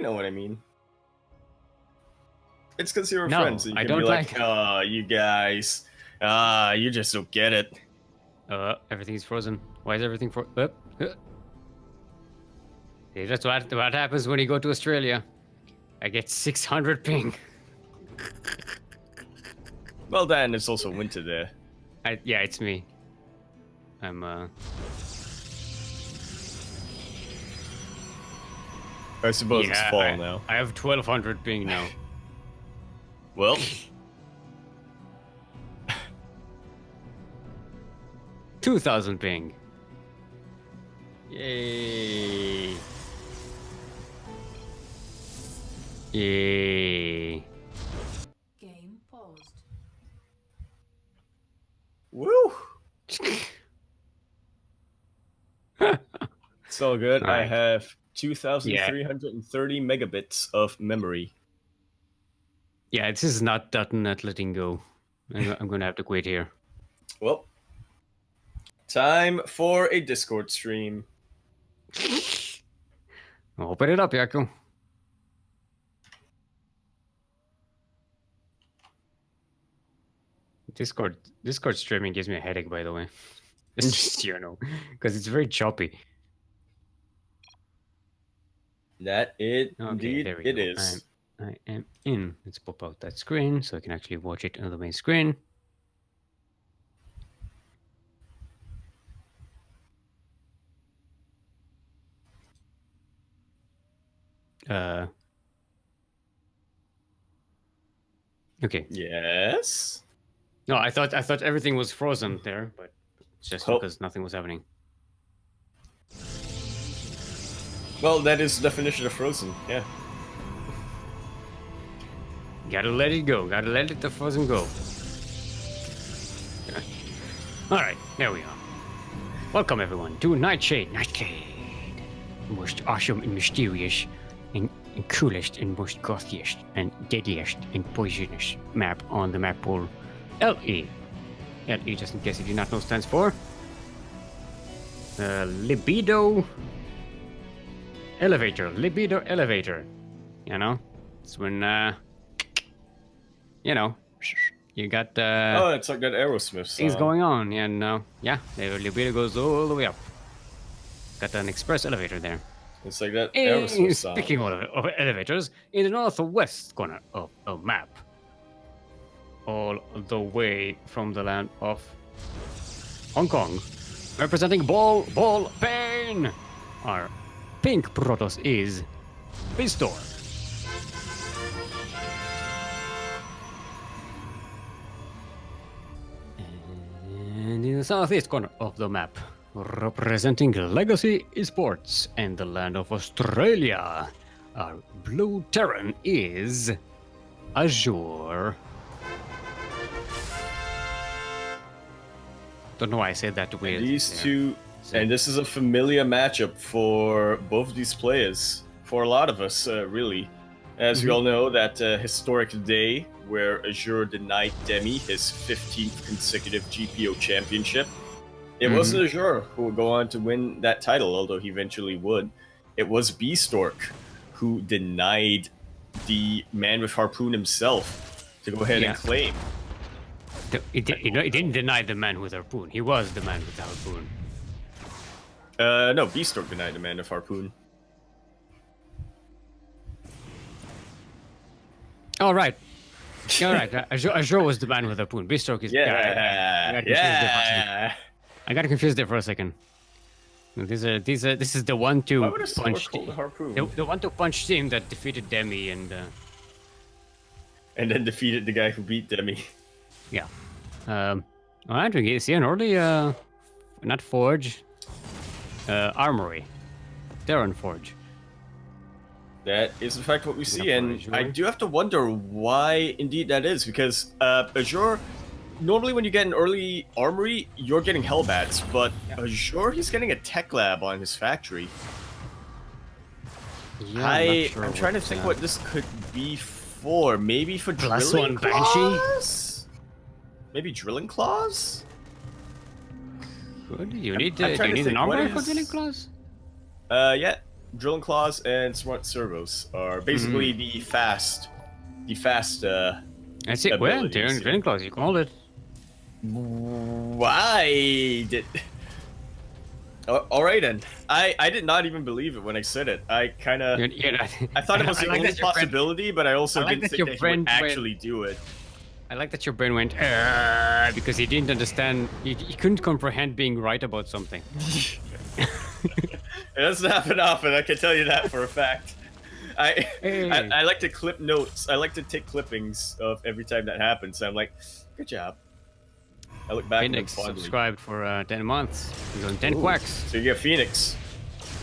you know what I mean. It's because you're No, friends. So you I can don't be like, like- oh, you guys, you just don't get it. Everything's frozen. Why is everything frozen? See, that's what happens when you go to Australia. I get 600 ping. Well, then it's also winter there. Yeah, it's me. I'm I suppose it's fall I, now. I have 1200 ping now. Well, 2000 ping. Yay. Yay. Game paused. woo! It's all good. I Alright. have 2,330 megabits of memory. Yeah, this is not letting go. I'm gonna have to quit here. Well, time for a Discord stream. Open it up, Yaku. Discord streaming gives me a headache, by the way. It's just, you know, because it's very choppy. That it Okay, indeed there we it go. is. I am in. Let's pop out that screen so I can actually watch it on the main screen. Okay. Yes. No, I thought everything was frozen there, but it's just because nothing was happening. Well, that is the definition of frozen. Yeah. Gotta let it go. Gotta let the frozen go. All right, there we are. Welcome everyone to Nightshade. Nightshade, most awesome and mysterious, and coolest and most gothiest and deadliest and poisonous map on the map pool, LE. LE, just in case you do not know, stands for Libido Elevator. Libido Elevator. You know, it's when you know, you got Oh, it's like that Aerosmith song. things going on, and yeah, the libido goes all the way up. Got an express elevator there. It's like that Aerosmith song. Speaking of elevators, in the northwest corner of a map, all the way from the land of Hong Kong, representing ball pain, our pink Protoss is Bistork. And in the southeast corner of the map, representing Legacy Esports and the land of Australia, our blue Terran is Azure. Don't know why I said that weird. These two, and this is a familiar matchup for both of these players, for a lot of us, really. As we all know, that historic day where Azure denied Demi his 15th consecutive GPO championship. It wasn't Azure who would go on to win that title, although he eventually would. It was Bistork who denied the man with Harpoon himself to go ahead and claim. He didn't deny the man with harpoon. He was the man with the harpoon. No, Bistork denied the man with Harpoon. All right. All right. Azure was the man with the harpoon. Bistork is... I got confused there for a second. This is the one-two punch. The one-two punch team that defeated Demi and then defeated the guy who beat Demi. Yeah. Alright, we see an early not forge. Armory. Terran Forge. That is in fact what we see, and I do have to wonder why indeed that is, because Azure, normally when you get an early armory, you're getting Hellbats, but Azure, he's getting a tech lab on his factory. Yeah, I'm trying to think what this could be for. Maybe for drilling claws? Maybe drilling claws? Good. You need an armor for drilling claws? Yeah. drilling claws and smart servos are basically the fast. That's it. Well, abilities, yeah. drilling claws, you called it. Why did? All right, then. I did not even believe it when I said it. I kind of. I thought it was the like only that your friend- possibility, but I also I like didn't that think your that he friend would went- actually do it. I like that your brain went because he didn't understand. He couldn't comprehend being right about something. It doesn't happen often, I can tell you that for a fact. I like to clip notes. I like to take clippings of every time that happens. I'm like, good job. I look back Phoenix and fondly. subscribed for 10 months. He's on 10 quacks. So you get Phoenix.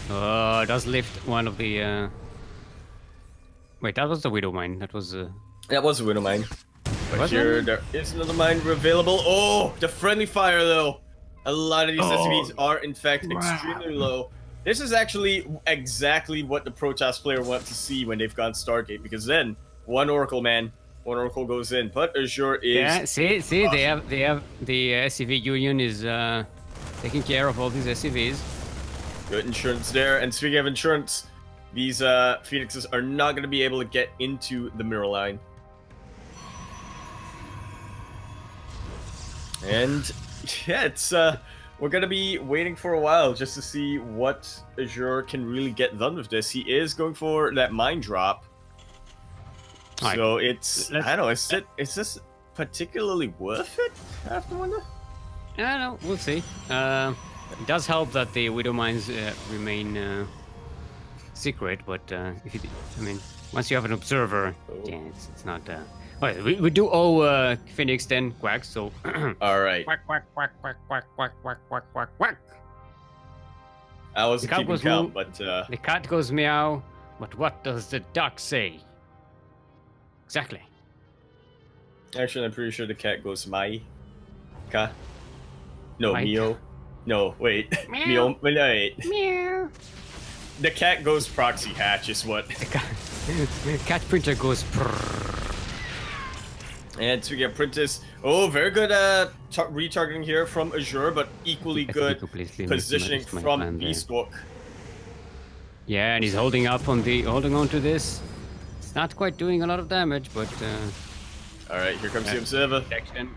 Does lift one of the... Wait, that was the Widow Mine. That was... That was a window mine. But Was here, it? there is another mine available. Oh, the friendly fire, though. A lot of these SCVs are, in fact, extremely low. This is actually exactly what the Protoss player wants to see when they've gone Stargate, because then one Oracle goes in, but Azure is... Yeah, see, awesome. they have the SCV Union is taking care of all these SCVs. Good insurance there, and speaking of insurance, these Phoenixes are not going to be able to get into the mirror line. And yeah, it's we're gonna be waiting for a while just to see what Azure can really get done with this. He is going for that mine drop, so it's I don't know. Is this particularly worth it? I have to wonder. I don't know. We'll see. It does help that the Widow Mines remain secret, but if you, I mean, once you have an observer, yeah, it's not. Well, we do owe Phoenix 10 quacks, so. All right. Quack, quack, quack, quack, quack, quack, quack, quack, quack, quack. I wasn't keeping count, but the cat goes meow, but what does the duck say? Exactly. actually, I'm pretty sure the cat goes Mai. Ka. No, Mai. Mio. No, wait. Meow. Mio. Wait. Meow. The cat goes proxy hatch is what. The cat printer goes prrrr. And to get Prentice, very good retargeting here from Azure, but equally good positioning from Bistork. Yeah, and he's holding on to this. It's not quite doing a lot of damage, but all right, here comes the observer. protection.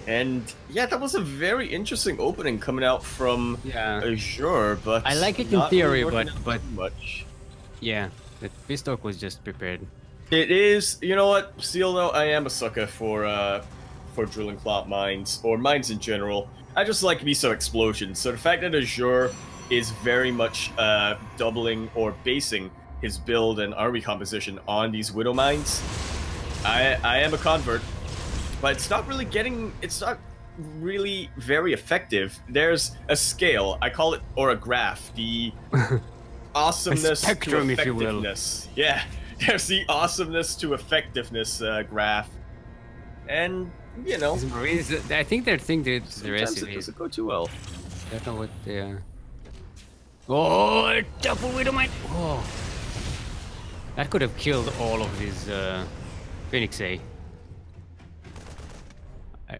And yeah, that was a very interesting opening coming out from Azure, but I like it in not theory, really but working much. Yeah, the Bistork was just prepared. It is, you know what, Steel, though, I am a sucker for drilling clot mines, or mines in general. I just like me some explosions, so the fact that Azure is very much doubling or basing his build and army composition on these Widow mines, I am a convert, but it's not really very effective. There's a scale, I call it, or a graph, the awesomeness spectrum, to if you will. effectiveness. Yeah. There's the awesomeness to effectiveness graph, and you know, I think they think that the sometimes rest it of it. doesn't go too well. I don't know what they are. Oh, double Widow Mine! Oh, that could have killed all of these Phoenix A. He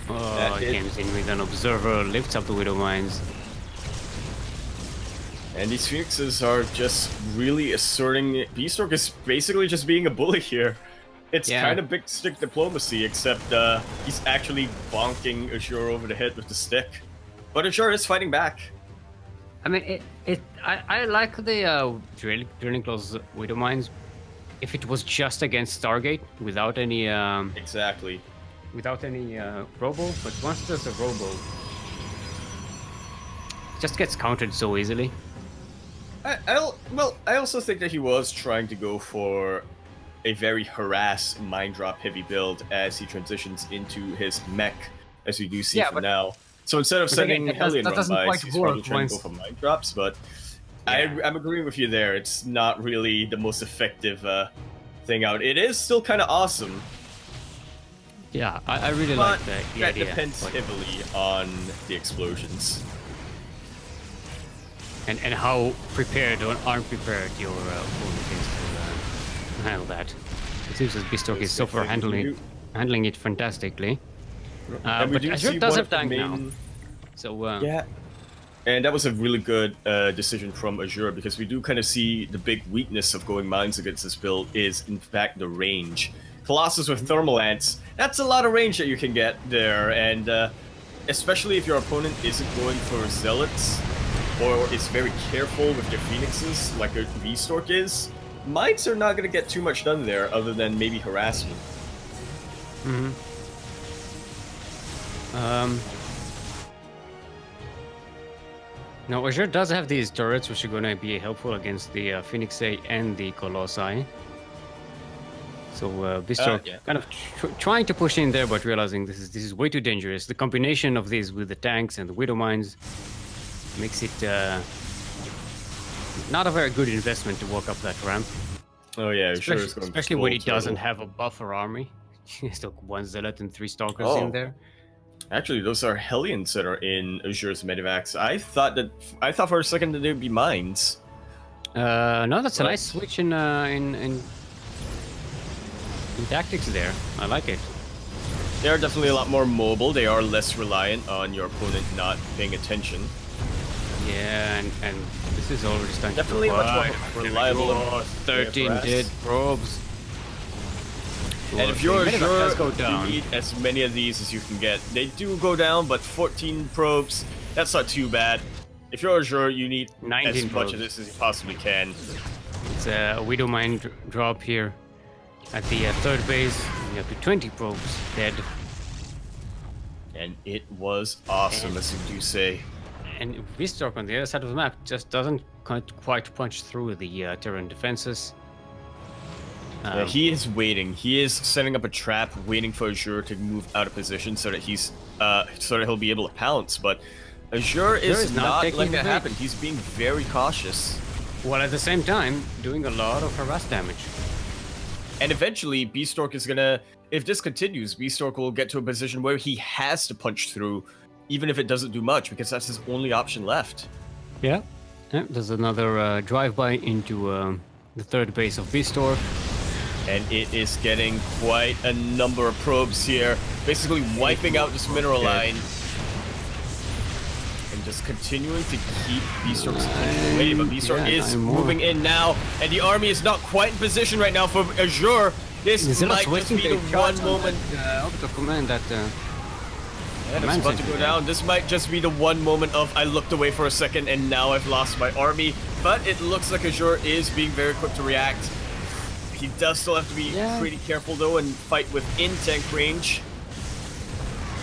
comes in with an observer, lifts up the Widow Mines. And these Phoenixes are just really asserting. Bistork is basically just being a bully here. It's kind of big stick diplomacy, except he's actually bonking Azure over the head with the stick. But Azure is fighting back. I mean, I like the drilling claws Widow Mines. If it was just against Stargate, without any Exactly. without any robo, but once there's a robo, it just gets countered so easily. I also think that he was trying to go for a very harass mine drop heavy build as he transitions into his mech, as we do see for now. So instead of sending Hellion run-bys, he's probably trying to go for mine drops, but I'm agreeing with you there. It's not really the most effective thing out. It is still kind of awesome. Yeah, I really like the that idea. depends heavily on the explosions. And how prepared or unprepared your opponent is to handle that. It seems that Bistork is so far handling it fantastically. But Azure does have tank now. So yeah, And that was a really good decision from Azure, because we do kind of see the big weakness of going mines against this build is, in fact, the range. Colossus with Thermal Ants, that's a lot of range that you can get there, and especially if your opponent isn't going for Zealots, or is very careful with their Phoenixes, like a Bistork is, mines are not going to get too much done there, other than maybe harassment. Now, Azure does have these turrets, which are going to be helpful against the Phoenix A and the Colossi. So Bistork kind of trying to push in there, but realizing this is way too dangerous. The combination of these with the tanks and the Widow Mines makes it not a very good investment to walk up that ramp. Oh yeah, especially when he doesn't have a buffer army. He's still 1 Zealot and 3 Stalkers in there. Actually, those are Hellions that are in Azure's Medivacs. I thought for a second that they'd be mines. No, that's a nice switch in tactics there. I like it. They are definitely a lot more mobile. They are less reliant on your opponent not paying attention. Yeah, and this is already starting definitely to much more reliable. 13 dead probes. And if you're Azure, you need as many of these as you can get. They do go down, but 14 probes, that's not too bad. If you're Azure, you need 19 as probes. much of this as you possibly can. It's a Widow Mine drop here at the 3rd base. You have to 20 probes dead. And it was awesome, as you do say. And Bistork on the other side of the map just doesn't quite punch through the Terran defenses. He is waiting. He is setting up a trap, waiting for Azure to move out of position so that he'll be able to pounce. But Azure is not letting that happen. He's being very cautious. While at the same time doing a lot of harass damage. And eventually, Bistork is gonna. If this continues, Bistork will get to a position where he has to punch through, even if it doesn't do much, because that's his only option left. Yeah. There's another drive-by into the 3rd base of Bistork. And it is getting quite a number of probes here, basically wiping out this mineral line. And just continuing to keep Bistork's attention away. But Bistork is moving in now, and the army is not quite in position right now for Azure. This might just be the one moment. Orbital command that. And it's about to go down. This might just be the one moment of I looked away for a second and now I've lost my army. But it looks like Azure is being very quick to react. He does still have to be pretty careful though and fight within tank range.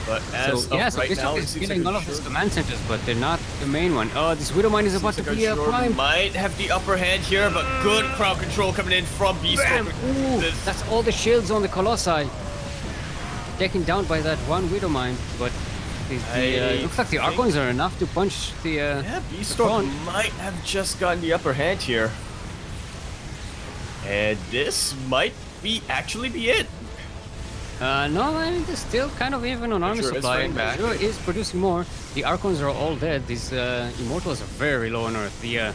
But as of right now, it seems getting all of his command centers, but they're not the main one. Oh, this Widow Mine is about to be primed. Might have the upper hand here, but good crowd control coming in from Bistork. That's all the shields on the Colossi. Taken down by that one Widow Mine, but looks like the Archons are enough to punch the. Yeah, Bistork might have just gotten the upper hand here. And this might actually be it. No, I mean, they're still kind of even on army supply. Azure is producing more. The Archons are all dead. These Immortals are very low on Earth. The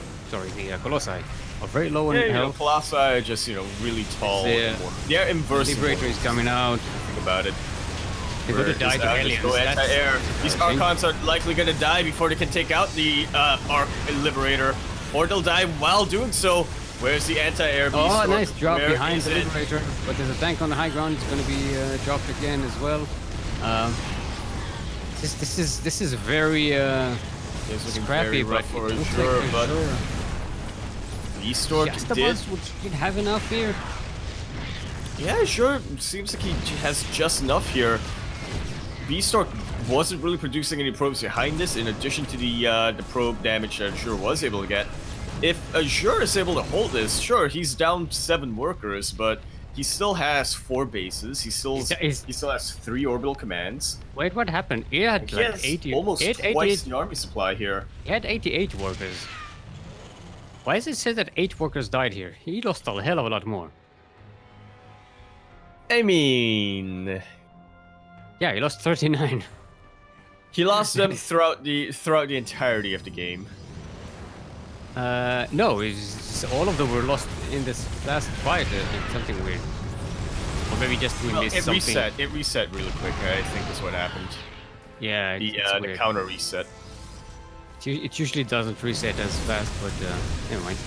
Colossi are very low on health. The Colossi are just, really tall. They're inverse. Liberator is coming out. Think about it. They're going to die to aliens. Go anti-air. These Archons are likely going to die before they can take out the Arc Liberator. Or they'll die while doing so. Where's the anti-air beast? Oh, nice drop behind the Liberator. But there's a tank on the high ground. It's going to be dropped again as well. This is very scrappy, but for Azure, but Bistork would have enough here. Yeah, sure. Seems like he has just enough here. Bistork wasn't really producing any probes behind this, in addition to the probe damage that Azure was able to get. If Azure is able to hold this, sure, he's down 7 workers, but he still has 4 bases. He still has 3 orbital commands. Wait, what happened? He had like 80, almost twice the army supply here. He had 88 workers. Why does it say that 8 workers died here? He lost a hell of a lot more. I mean, yeah, he lost 39. He lost them throughout the entirety of the game. No, all of them were lost in this last fight. Something weird, or maybe just we missed something. It reset really quick. I think is what happened. Yeah, the counter reset. It usually doesn't reset as fast, but never mind.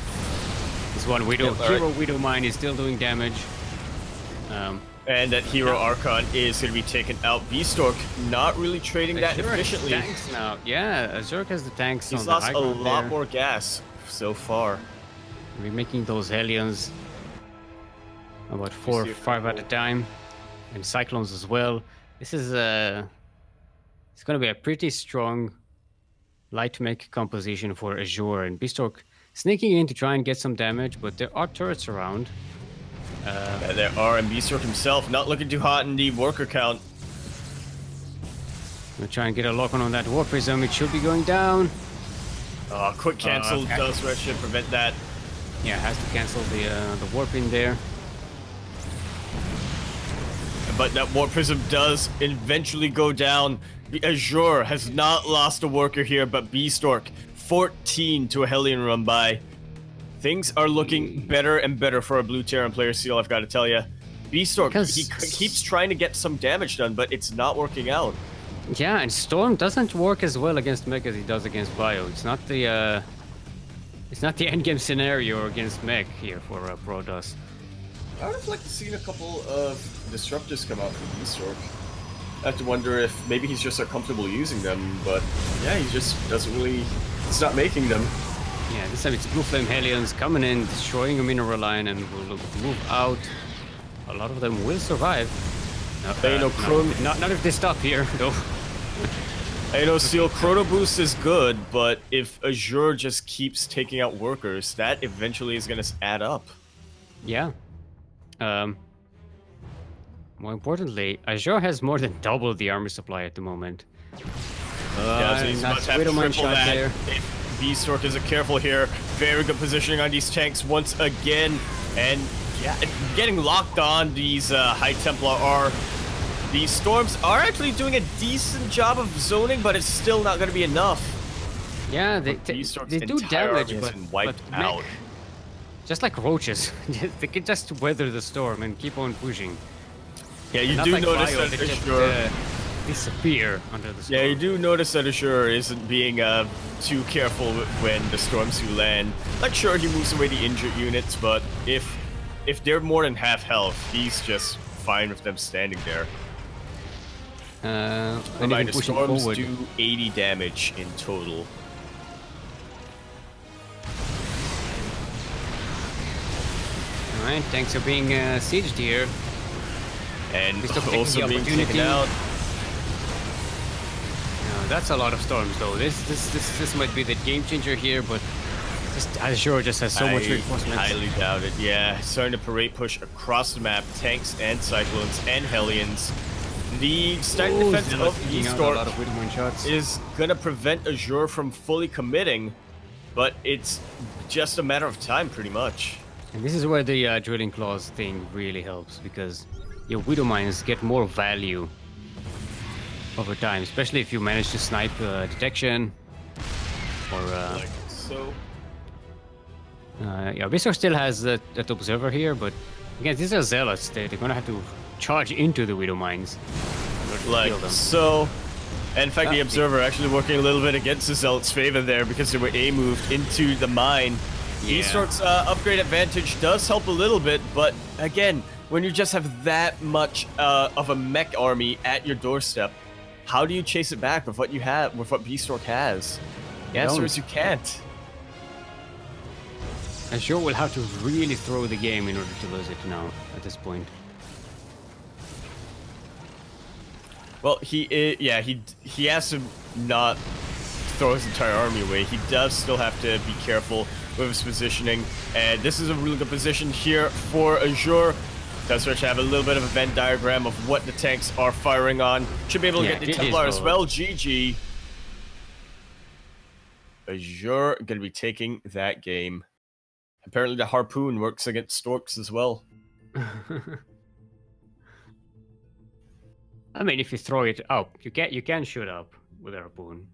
This one Widow, Yeah, Hero Widow Mine is still doing damage. And that Hero Archon is going to be taken out. Bistork not really trading that Azure has efficiently. tanks now. Yeah, Azure has the tanks He's on the lost high a ground lot there. more gas so far. We're making those Hellions about 4 or 5 at a time, and Cyclones as well. This is it's going to be a pretty strong light mech composition for Azure, and Bistork sneaking in to try and get some damage, but there are turrets around. Yeah, there are, and Bistork himself not looking too hot in the worker count. Gonna try and get a lock on that War Prism. It should be going down. Quick cancel Okay. does should prevent that. Yeah, has to cancel the warp in there. But that War Prism does eventually go down. The Azure has not lost a worker here, but Bistork 14 to a Hellion run by. Things are looking better and better for a Blue Terran player, Seal, I've got to tell you. Bistork, he keeps trying to get some damage done, but it's not working out. Yeah, and Storm doesn't work as well against mech as he does against Bio. It's not the endgame scenario against mech here for Protoss. I would have liked to see a couple of disruptors come out from Bistork. I have to wonder if maybe he's just so comfortable using them, but yeah, he just doesn't really. It's not making them. Yeah, this time it's Blue Flame Hellions coming in, destroying a mineral line, and will move out. A lot of them will survive. Not if they stop here, though. I know Seal Chrono Boost is good, but if Azure just keeps taking out workers, that eventually is going to add up. Yeah. More importantly, Azure has more than double the armor supply at the moment. Yeah, so he's about to have to triple that. If Bistork isn't careful here, very good positioning on these tanks once again, and yeah, getting locked on. These High Templar are. These Storms are actually doing a decent job of zoning, but it's still not going to be enough. Yeah, they do damage, but wiped out. Mech, just like roaches, they can just weather the storm and keep on pushing. Yeah, you Not do like notice Bio, that they just, Azure. Disappear under the storm. Yeah, you do notice that Azure isn't being too careful when the storms do land. Like, sure, he moves away the injured units, but if they're more than half health, he's just fine with them standing there. Reminder, the storms do 80 damage in total. Alright, tanks are being sieged here. And also being taken out. That's a lot of storms, though. This might be the game changer here, but Azure just has so much reinforcements. Highly doubt it. Yeah, starting to parade push across the map, tanks and Cyclones and Hellions. The starting defense of Bistork is gonna prevent Azure from fully committing, but it's just a matter of time, pretty much. And this is where the drilling claws thing really helps, because your Widow Mines get more value over time, especially if you manage to snipe detection or like so. Yeah, Bistork still has that observer here, but again, these are zealots. They're gonna have to charge into the Widow Mines in order to kill them. So. And in fact, the observer actually working a little bit against the zealots' favor there because they were A-moved into the mine. Yeah. Bistork's upgrade advantage does help a little bit, but again, when you just have that much of a mech army at your doorstep, how do you chase it back with what you have, with what Bistork has? The answer is you can't. Azure will have to really throw the game in order to lose it now, at this point. Well, he has to not throw his entire army away. He does still have to be careful with his positioning, and this is a really good position here for Azure. Does Rich have a little bit of a Venn diagram of what the tanks are firing on? Should be able to get the Templar as well. GG. Azure gonna be taking that game. Apparently the Harpoon works against Storks as well. I mean, if you throw it up, you can shoot up with a Harpoon.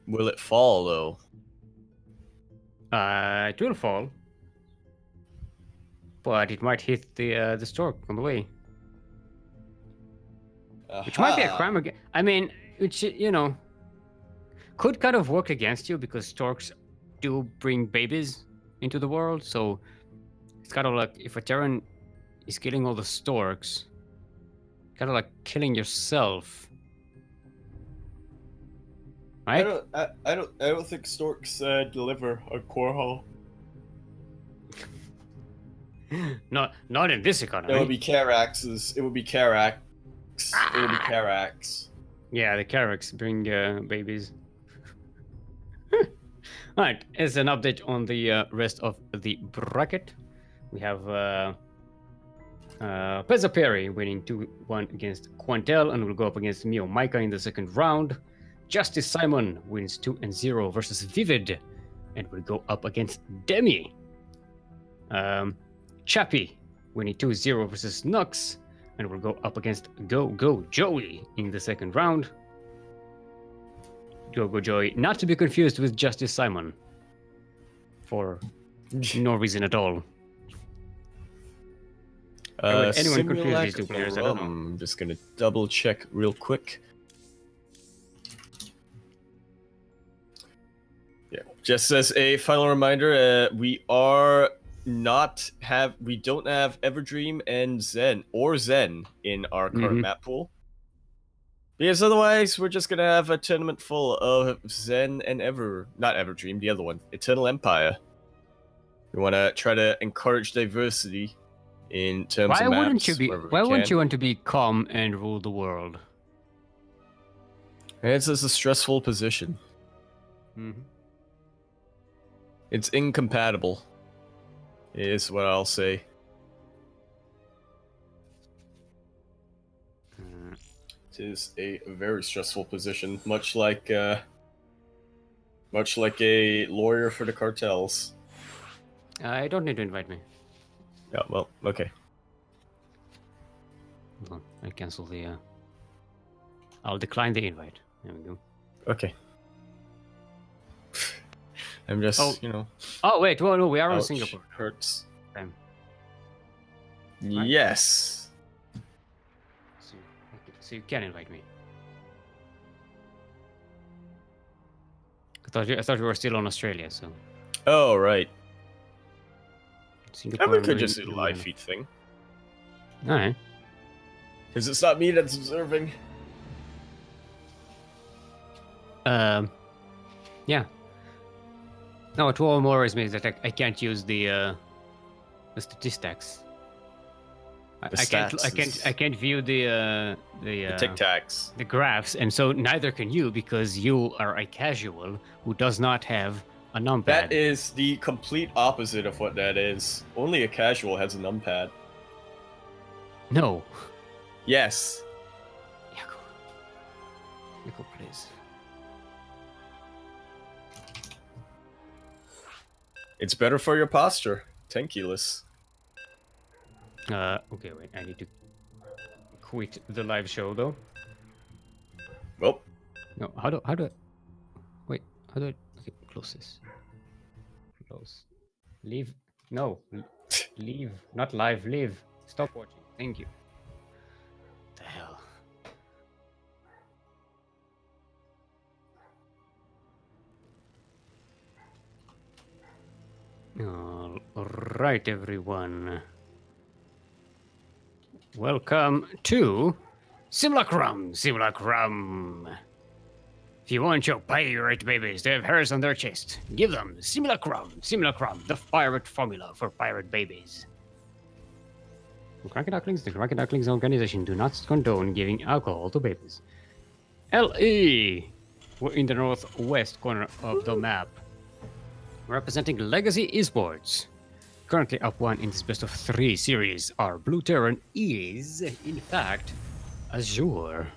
Will it fall though? It will fall, but it might hit the Stork on the way, which might be a crime again. I mean, which, you know, could kind of work against you because storks do bring babies into the world. So it's kind of like if a Terran is killing all the storks, kind of like killing yourself. Right? I don't think storks deliver a core hull. Not in this economy. It would be Caraxes. It would be Carax. It would be Carax. Yeah, the Carax bring babies. Alright, as an update on the rest of the bracket, we have Pezza Perry winning 2-1 against Quantel and will go up against Mio Micah in the second round. Justice Simon wins 2-0 versus Vivid and will go up against Demi. Chappie winning 2-0 versus Nux and will go up against Go Joey in the second round. Go Joey, not to be confused with Justice Simon, for no reason at all. Anyone confuse these two players? I don't know. I'm just gonna double check real quick. Yeah, just as a final reminder, we don't have Everdream and Zen in our current map pool. Because otherwise, we're just gonna have a tournament full of Zen and not Everdream, the other one, Eternal Empire. We want to try to encourage diversity in terms of maps. Why wouldn't you want to be calm and rule the world? It's just a stressful position. It's incompatible, is what I'll say. It is a very stressful position, much like a lawyer for the cartels. I don't need to invite me. Yeah, well, okay. Hold on, I cancel the. I'll decline the invite. There we go. Okay. I'm just, Oh wait, well, no, we are in ouch, Singapore. Hurts. Right. Yes. So you can invite me. I thought we were still on Australia, so. Oh right. Singapore. We could just do the live feed thing. All right. Because it's not me that's observing. Yeah. No, what more worries me is that I can't use the statistics. I can't view the Tic Tacs. the graphs, and so neither can you because you are a casual who does not have a numpad. That is the complete opposite of what that is. Only a casual has a numpad. No. Yes. Yaku, please. It's better for your posture. Tankuless. Okay, wait. I need to quit the live show though. Well. No, how do I? Wait, how do I? Okay, close this. Close. Leave. No. Leave. Not live. Leave. Stop watching. Thank you. The hell. All right, everyone. Welcome to Simulacrum. If you want your pirate babies to have hairs on their chest, give them Simulacrum, the pirate formula for pirate babies. The Cranky Ducklings organization do not condone giving alcohol to babies. LE, we're in the northwest corner of the map. Representing Legacy Esports. Currently up 1 in this best of 3 series, our Blue Terran is, in fact, Azure.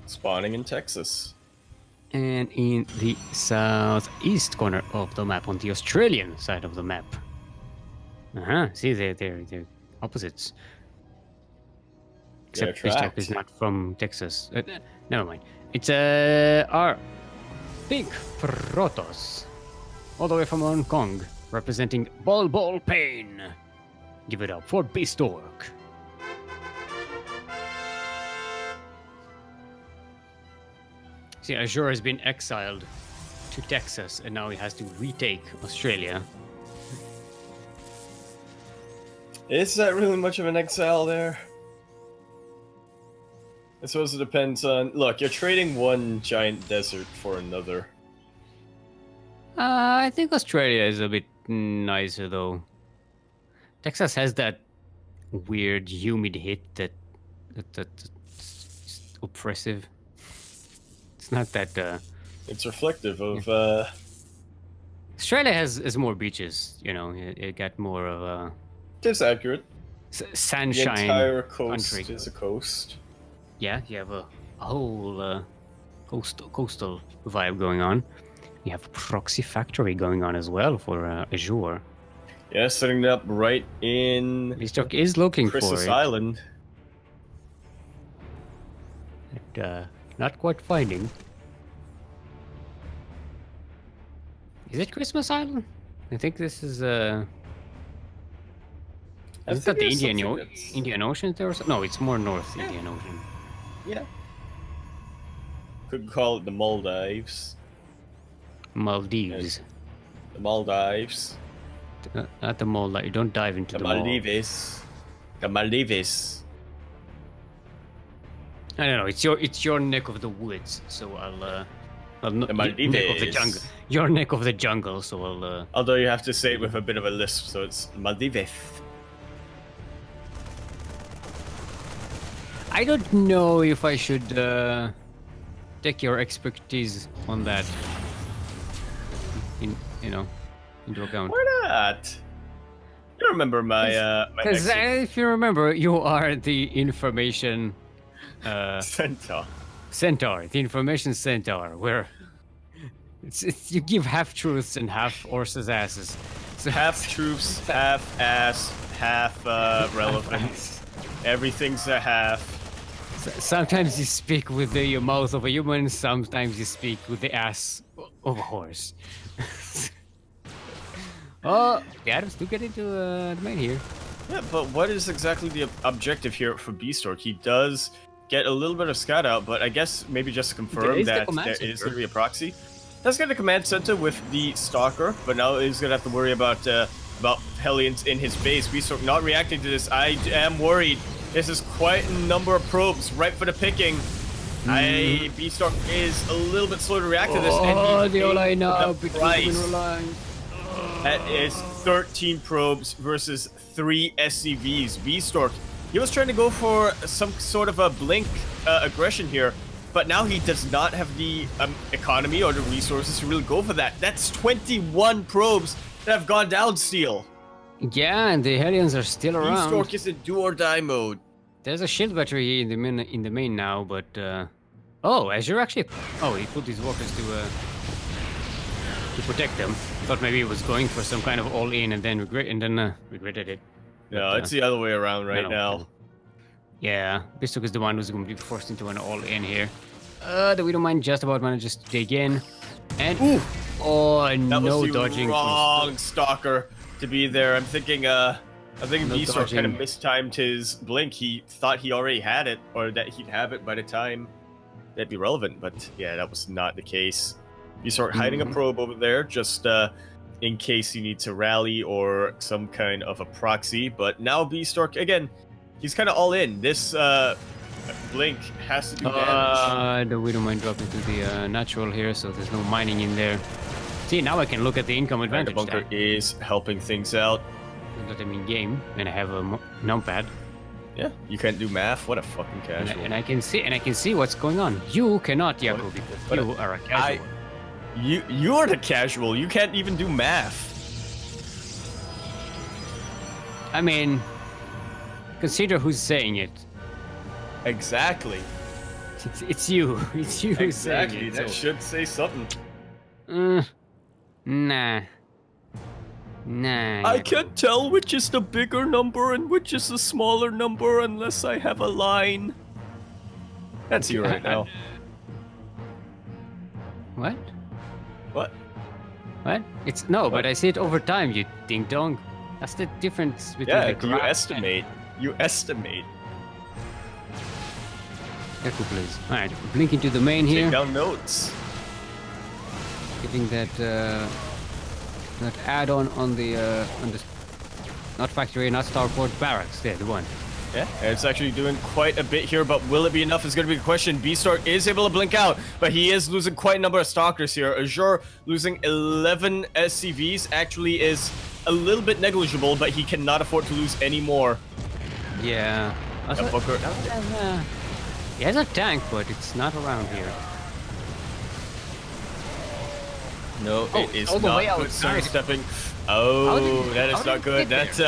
Spawning in Texas. And in the southeast corner of the map, on the Australian side of the map. See, they're opposites. Except Bistork is not from Texas. Never mind. It's our Big Protoss, all the way from Hong Kong, representing Ball Pain. Give it up for Bistork. See, Azure has been exiled to Texas, and now he has to retake Australia. Is that really much of an exile there? I suppose it depends on... Look, you're trading one giant desert for another. I think Australia is a bit nicer, though. Texas has that weird humid heat that's just oppressive. It's not that... It's reflective of... Australia has more beaches, you know. It got more of a... It's accurate. Sunshine The entire coast country. is a coast. Yeah, you have a whole coastal vibe going on. You have a proxy factory going on as well for Azure. Yeah, setting it up right in Bistork is looking for Christmas it. Island. But, not quite finding. Is it Christmas Island? I think this is Isn't that the Indian Ocean there or something? No, it's more north Indian Ocean. Yeah. Could call it the Maldives. Maldives. The Maldives. Not the Maldives. You don't dive into The the Maldives. The Maldives. I don't know. It's your neck of the woods, so I'll not The neck of the Maldives. jungle. Your neck of the jungle, so I'll Although you have to say it with a bit of a lisp, so it's Maldives. I don't know if I should take your expertise on that into account. Why not? You remember my Because next if you remember, you are the information centaur. the information centaur, where you give half truths and half horses' asses. So Half truths, half ass, half relevant. Everything's a half. sometimes you speak with the mouth of a human, sometimes you speak with the ass of a horse. Oh, the atoms do get into the main here. Yeah, but what is exactly the objective here for Bistork? He does get a little bit of scout out, but I guess maybe just to confirm is the that command there center. is going to be a proxy. Does get a command center with the Stalker, but now he's going to have to worry about Hellions in his base. Bistork not reacting to this. I am worried. This is quite a number of probes right for the picking. Bistork is a little bit slow to react to this. Oh, and the line now the between price. lines. That is 13 probes versus 3 SCVs. Bistork, he was trying to go for some sort of a blink aggression here, but now he does not have the economy or the resources to really go for that. That's 21 probes that have gone down, Steel. Yeah, and the Hellions are still around. Bistork is in do or die mode. There's a shield battery in the main now, but oh, Azure actually. Oh, he put his walkers to protect them. Thought maybe he was going for some kind of all-in and then regretted it. No, But, it's the other way around right now. Yeah, Bistork is the one who's going to be forced into an all-in here. The Widowmine just about manages to dig in, and Ooh, oh, that no was the dodging. wrong Stalker to be there. I'm thinking Bistork kind of dodging. mistimed his blink. He thought he already had it, or that he'd have it by the time that'd be relevant. But yeah, that was not the case. Bistork hiding a probe over there, just in case he needs to rally or some kind of a proxy. But now Bistork, again, he's kind of all in. This blink has to do damage. The Widowmine dropped into the natural here, so there's no mining in there. See, now I can look at the income And the advantage. bunker Tab. is helping things out. That I'm in game, and I have a numpad, Yeah, you can't do math. What a fucking casual. and I can see what's going on. You cannot, Yaku, because What a- you are a casual. You're the casual. You can't even do math. I mean, consider who's saying it. Exactly. It's you. It's you who's saying Exactly. it. That should say something. Nah. I Yaku. can't tell which is the bigger number and which is the smaller number unless I have a line. That's you right now. What? What? What? It's no, but I see it over time. You ding dong. That's the difference between Yeah, the you graph estimate. You estimate. Yaku, please. All right, blinking to the main here. Take down notes. Getting that add-on on the not factory, not starport, barracks. There, the one. Yeah, and it's actually doing quite a bit here, but will it be enough is going to be the question. Bistork is able to blink out, but he is losing quite a number of stalkers here. Azure losing 11 SCVs actually is a little bit negligible, but he cannot afford to lose any more. Yeah. Also, Booker. he has a tank, but it's not around here. No, it is all the way not. outside. Stepping. Oh, that is not good. That's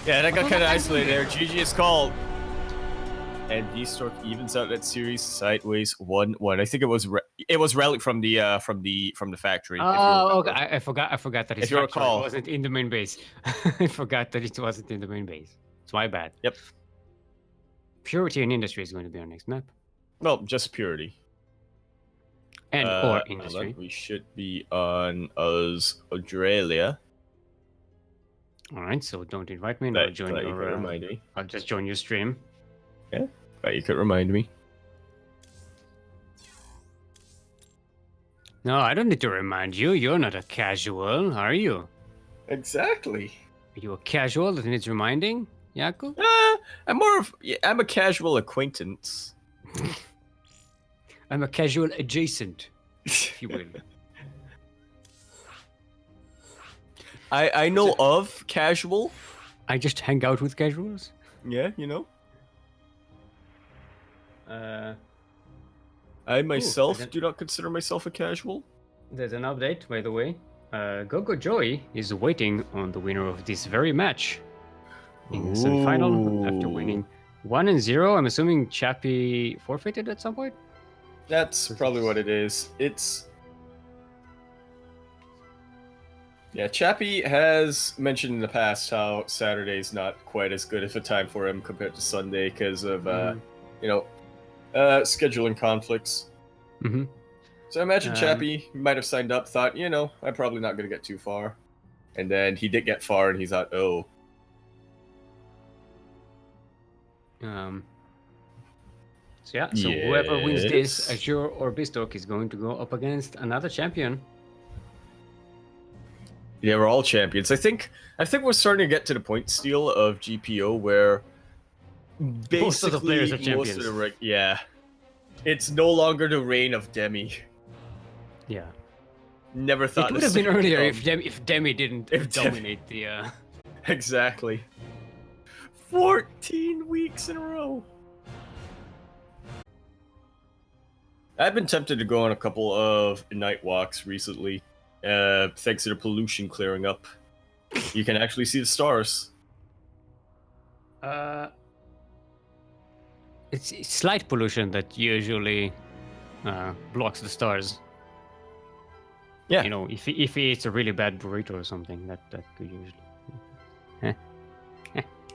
yeah, that got kind of isolated there. GG is called. And Bistork evens out that series sideways 1-1. I think it was relic from the factory. Oh, okay. I forgot that his If you factory recall. wasn't in the main base. I forgot that it wasn't in the main base. It's my bad. Yep. Purity and industry is going to be our next map. Well, just purity. And or industry. We should be on Australia. All right, so don't invite me, and I'll join your. Remind me. I'll just join your stream. Yeah, but you could remind me. No, I don't need to remind you. You're not a casual, are you? Exactly. Are you a casual that needs reminding, Yaku? I'm a casual acquaintance. I'm a casual adjacent, if you will. I know of casual. I just hang out with casuals. Yeah, you know. I myself do not consider myself a casual. There's an update, by the way. Gogo Joy is waiting on the winner of this very match in the semifinal after winning 1-0. I'm assuming Chappie forfeited at some point. That's probably what it is. Yeah, Chappie has mentioned in the past how Saturday's not quite as good of a time for him compared to Sunday because of, scheduling conflicts. Mm-hmm. So I imagine Chappie might have signed up, thought, I'm probably not going to get too far. And then he did get far, and he thought, oh. So whoever wins this, Azure or Bistork, is going to go up against another champion. Yeah, we're all champions. I think we're starting to get to the point, Steel, of GPO where basically most of the players are champions. Yeah. It's no longer the reign of Demi. Yeah. Never thought it would have been earlier if Demi didn't dominate the... Exactly. 14 weeks in a row. I've been tempted to go on a couple of night walks recently. Thanks to the pollution clearing up. You can actually see the stars. It's slight pollution that usually blocks the stars. Yeah. If he eats a really bad burrito or something, that could usually...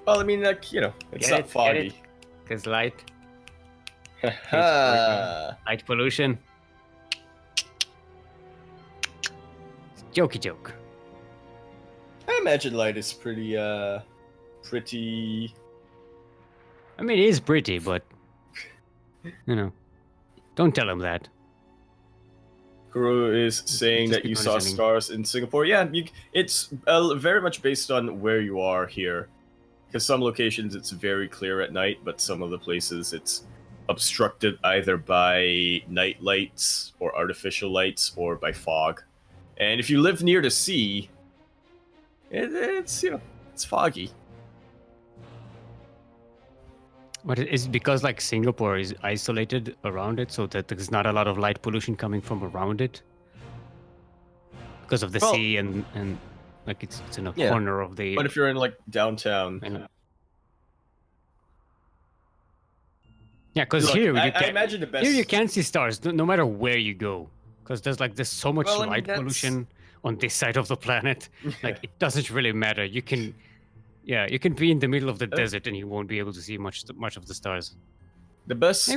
Well, I mean, it's not foggy. Because light. Ha. Light pollution. Jokey joke. I imagine light is pretty. I mean, it is pretty, but don't tell him that. Kuro is saying that you saw stars in Singapore. Yeah, it's very much based on where you are here. Because some locations it's very clear at night, but some of the places it's obstructed either by night lights or artificial lights or by fog. And if you live near the sea, it's foggy. But it's because Singapore is isolated around it, so that there's not a lot of light pollution coming from around it. Because of the sea and it's in a corner of the... But if you're in downtown... Yeah, because here I imagine the best... Here you can see stars no matter where you go. Because there's so much light pollution on this side of the planet. It doesn't really matter. You can be in the middle of the desert and you won't be able to see much of the stars. The best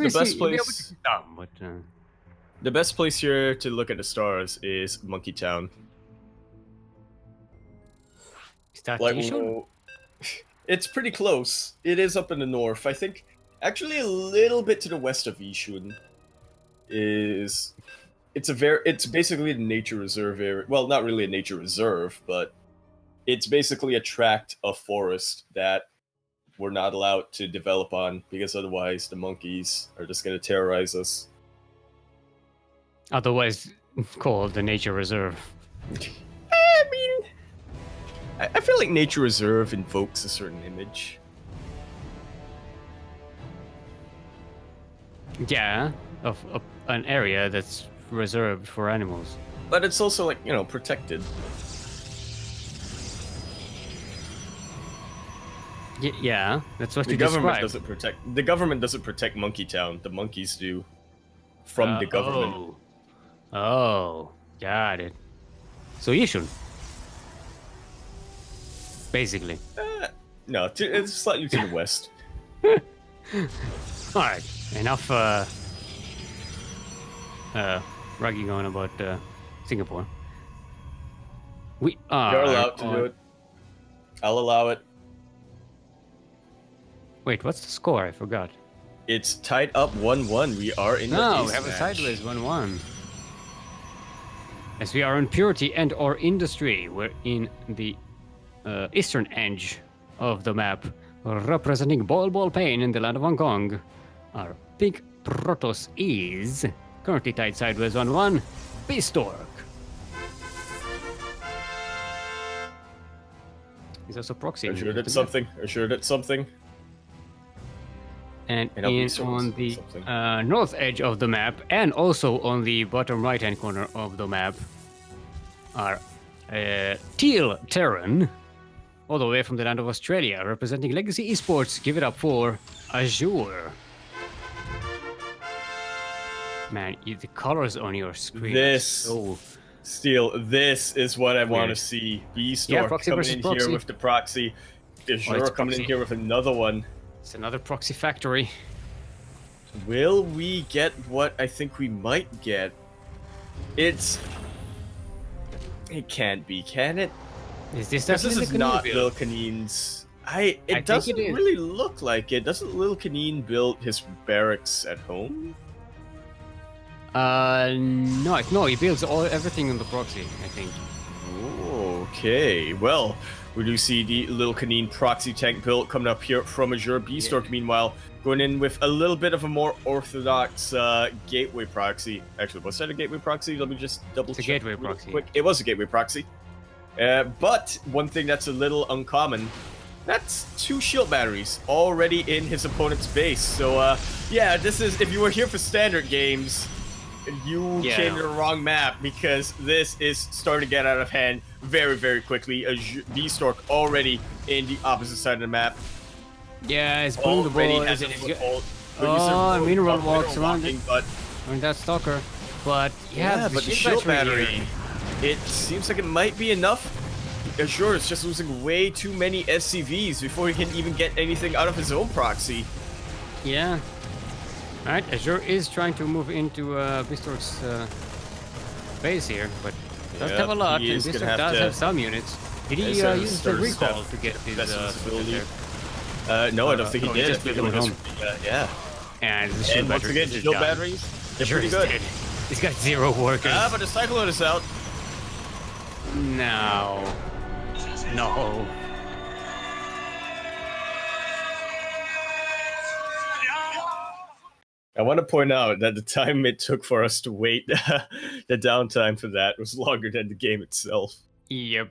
place here to look at the stars is Monkey Town. Is that it's pretty close. It is up in the north. I think Actually, a little bit to the west of Yishun is it's basically a nature reserve area. Well, not really a nature reserve, but it's basically a tract of forest that we're not allowed to develop on because otherwise the monkeys are just going to terrorize us. Otherwise called the nature reserve. I mean, I feel like nature reserve invokes a certain image. Yeah, of an area that's reserved for animals. But it's also like, you know, protected. Yeah, that's what The you government described. doesn't protect. The government doesn't protect Monkey Town. The monkeys do. From the government. Oh, got it. So you should. Basically. No, it's slightly to the west. Alright, enough ragging on about Singapore. We are You're allowed to do it. I'll allow it. Wait, what's the score? I forgot. It's tied up 1-1. We are in the No, ace we have a match. sideways 1-1. As we are on purity and or industry, we're in the eastern edge of the map, representing Ball Pain in the land of Hong Kong. Our pink Protoss is currently tied sideways 1-1. Bistork. He's also proxy. Azure did something. Azure did something. And And I'll be in so on the something. north edge of the map, and also on the bottom right-hand corner of the map, are Teal Terran, all the way from the land of Australia, representing Legacy Esports. Give it up for Azure. Man, the colors on your screen. This So Steel, this is what I want to Weird. see. Bistork Yeah, proxy coming versus in proxy. here with the proxy. Azure it's coming in proxy. here with another one. it's another proxy factory. Will we get what I think we might get? It can't be, can it? Is this Because this definitely is the not Canadian Lil build? Kanine's. think It doesn't it is. really look like it. Doesn't Lil Kanine build his barracks at home? No, he builds everything on the proxy, I think. Okay, well, we do see the Lil Kanine proxy tank build coming up here from Azure. Bistork, meanwhile, going in with a little bit of a more orthodox gateway proxy. Actually, was that a gateway proxy? Let me just double It's a check gateway real proxy. quick. It was a gateway proxy. But one thing that's a little uncommon, that's 2 shield batteries already in his opponent's base. So, yeah, this is, if you were here for standard games, you came to the wrong map, because this is starting to get out of hand very, very quickly. Bistork already in the opposite side of the map. Yeah, he's pulling the Already ball. has a He's foothold. Oh, Mineral walks around walking, it. but I mean, that's Stalker. But yeah, the but the shield shield battery, here. it seems like it might be enough. Azure is just losing way too many SCVs before he can even get anything out of his own proxy. Yeah. Alright, Azure is trying to move into Bistork's base here, but doesn't have a lot, he and is gonna Bistork have does to- have some units. Did he He's gonna use the start recall step- to get his best ability. there? No, I don't think he no, he did. just built them at home. Yeah. And the shield And once batteries again, are just shield done. batteries, they're Azure pretty is good. dead. He's got 0 workers. Ah, but the Cyclone is out. No. No. I want to point out that the time it took for us to wait, the downtime for that was longer than the game itself. Yep.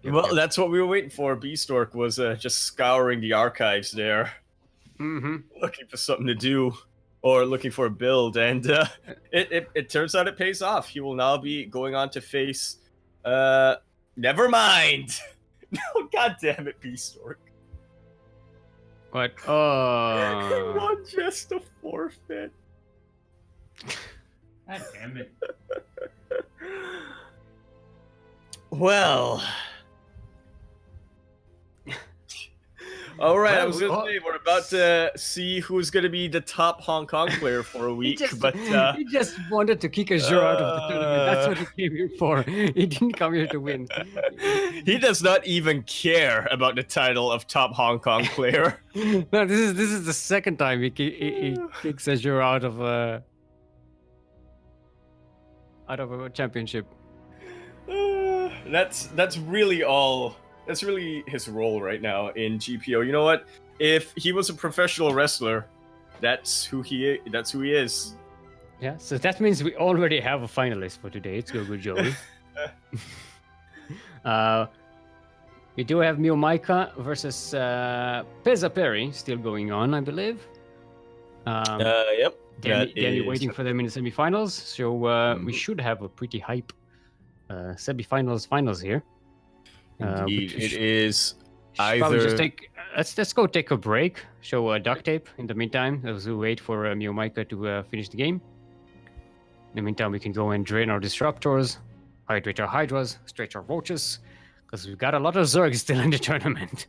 Well, that's what we were waiting for. Bistork was just scouring the archives there, Mm-hmm. looking for something to do, or looking for a build, and it turns out it pays off. He will now be going on to face, never mind. No, god damn it, Bistork. But He won just a forfeit. God damn it. Well, All right, I Well, was gonna say we're about to see who's gonna be the top Hong Kong player for a week, but he just wanted to kick Azure out of the tournament. That's what he came here for. He didn't come here to win. he does not even care about the title of top Hong Kong player. No, this is the second time he kicks Azure out of a championship. That's really all. That's really his role right now in GPO. You know what? If he was a professional wrestler, that's who he is. Yeah, so that means we already have a finalist for today. It's Gogo Joey. We do have Mio Maika versus Peza Perry still going on, I believe. Yep. Danny waiting for them in the semifinals. So we should have a pretty hype semifinals here. Indeed, it is Probably either. just let's go take a break. Show duct tape in the meantime as we wait for Mio Maika to finish the game. In the meantime, we can go and drain our disruptors, hydrate our hydras, stretch our roaches, because we've got a lot of Zergs still in the tournament.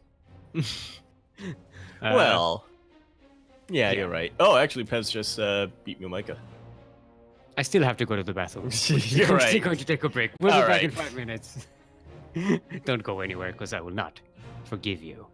Well, yeah, you're right. Oh, actually, Pez just beat Mumika. I still have to go to the bathroom. You're We're right. still going to take a break. We'll All be back right. in 5 minutes. Don't go anywhere, because I will not forgive you.